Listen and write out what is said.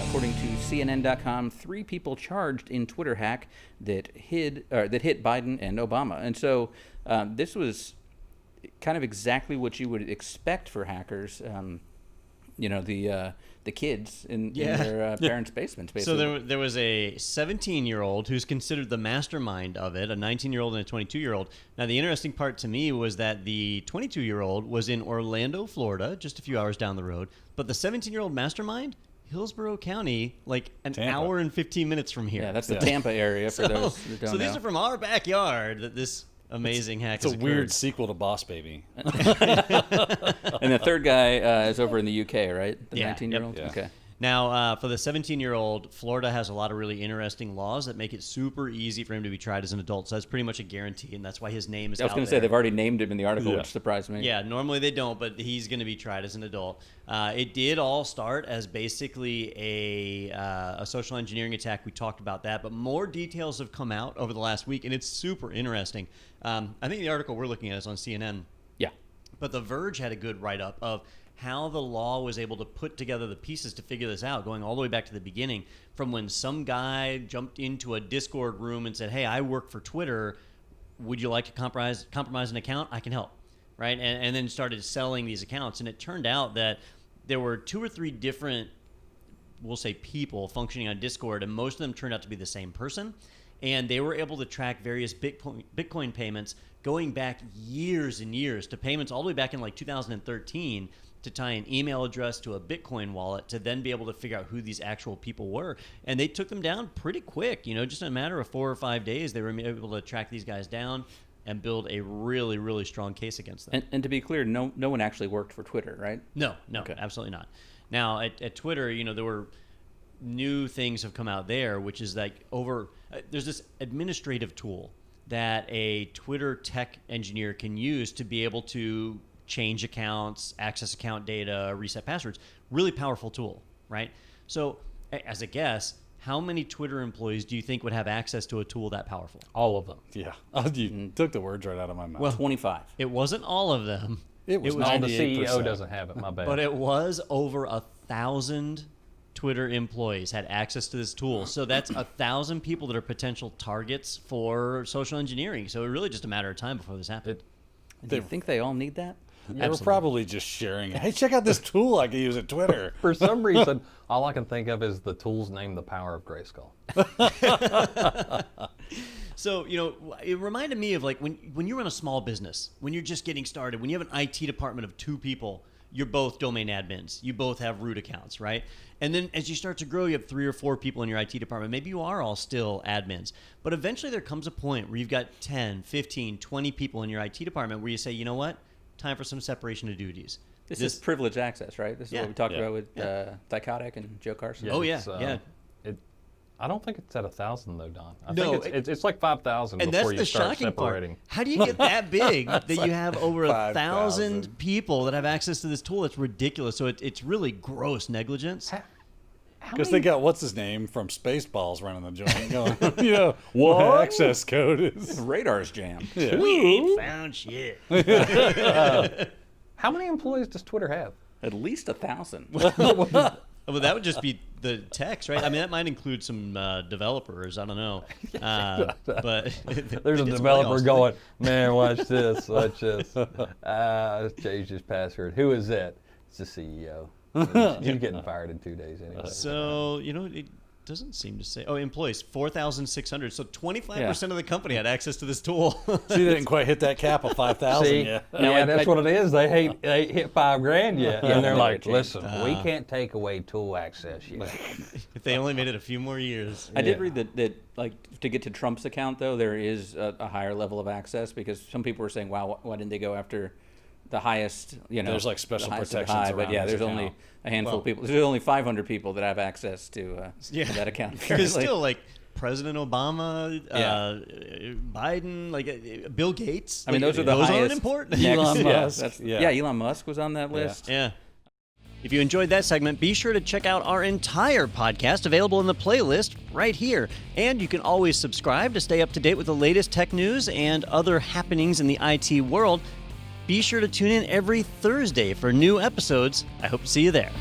according to CNN.com, 3 people charged in Twitter hack that hit Biden and Obama. And so this was kind of exactly what you would expect for hackers. The kids in their parents' basements, basically. So there was a 17-year-old who's considered the mastermind of it, a 19-year-old and a 22-year-old. Now, the interesting part to me was that the 22-year-old was in Orlando, Florida, just a few hours down the road. But the 17-year-old mastermind, Hillsborough County, like an hour and 15 minutes from here. Yeah, that's the Tampa area for those who don't know. So these are from our backyard that this amazing hack has occurred. It's a weird sequel to Boss Baby. And the third guy is over in the UK, right? The 19-year-old? Yep. Okay. Now, for the 17-year-old, Florida has a lot of really interesting laws that make it super easy for him to be tried as an adult. So that's pretty much a guarantee, and that's why his name is out there. I was going to say, they've already named him in the article, which surprised me. Yeah, normally they don't, but he's going to be tried as an adult. It did all start as basically a social engineering attack. We talked about that, but more details have come out over the last week, and it's super interesting. I think the article we're looking at is on CNN. Yeah. But The Verge had a good write-up of how the law was able to put together the pieces to figure this out, going all the way back to the beginning, from when some guy jumped into a Discord room and said, hey, I work for Twitter. Would you like to compromise an account? I can help, right? And then started selling these accounts. And it turned out that there were 2 or 3 different, we'll say, people functioning on Discord, and most of them turned out to be the same person. And they were able to track various Bitcoin payments going back years and years to payments all the way back in like 2013 to tie an email address to a Bitcoin wallet to then be able to figure out who these actual people were. And they took them down pretty quick. Just in a matter of 4 or 5 days, they were able to track these guys down and build a really, really strong case against them. And to be clear, no one actually worked for Twitter, right? No, okay. Absolutely not. Now, at Twitter, there were new things have come out there, which is like there's this administrative tool that a Twitter tech engineer can use to be able to change accounts, access account data, reset passwords. Really powerful tool, right? So as a guess, how many Twitter employees do you think would have access to a tool that powerful? All of them. Yeah. You took the words right out of my mouth. Well, 25. It wasn't all of them. It was 98%. The CEO doesn't have it, my bad. But it was over 1,000 Twitter employees had access to this tool. So that's 1,000 people that are potential targets for social engineering. So it's really just a matter of time before this happened. Do you think they all need that? They were probably just sharing it. Hey, check out this tool I can use at Twitter. For some reason, all I can think of is the tool's name, The Power of Grayskull. So, it reminded me of like when you run a small business, when you're just getting started, when you have an IT department of 2 people, you're both domain admins. You both have root accounts, right? And then as you start to grow, you have 3 or 4 people in your IT department. Maybe you are all still admins. But eventually there comes a point where you've got 10, 15, 20 people in your IT department where you say, you know what? Time for some separation of duties. This is privileged access, right? This is what we talked about with Thycotic and Joe Carson. Yeah, yeah. I don't think it's at 1,000 though, Don. I think it's like 5,000 before you start separating. Part. How do you get that big that you have over 1,000 people that have access to this tool? It's ridiculous. So it's really gross negligence. Because they got what's his name from Spaceballs running the joint, going, what access code is? Radar's jam. Yeah. We ain't found shit. How many employees does Twitter have? At least 1,000. Well, that would just be the techs, right? I mean, that might include some developers. I don't know. But there's a developer going, man, watch this. Change this password. Who is that? It's the CEO. You're getting fired in 2 days anyway. So, it doesn't seem to say. Oh, employees, 4,600. So 25% of the company had access to this tool. See, they didn't quite hit that cap of 5,000 yet. Yeah, that's what it is. They hit $5,000 yet, and they're like, "Listen, we can't take away tool access yet." If they only made it a few more years. I did read that like to get to Trump's account though, there is a higher level of access because some people were saying, "Wow, why didn't they go after the highest?" There's like special protections but yeah, there's only a handful of people. There's only 500 people that have access to that account. Because still, like President Obama, Biden, like Bill Gates. I mean, those are the highest. Those aren't important. Elon Musk. Elon Musk was on that list. Yeah. If you enjoyed that segment, be sure to check out our entire podcast available in the playlist right here. And you can always subscribe to stay up to date with the latest tech news and other happenings in the IT world. Be sure to tune in every Thursday for new episodes. I hope to see you there.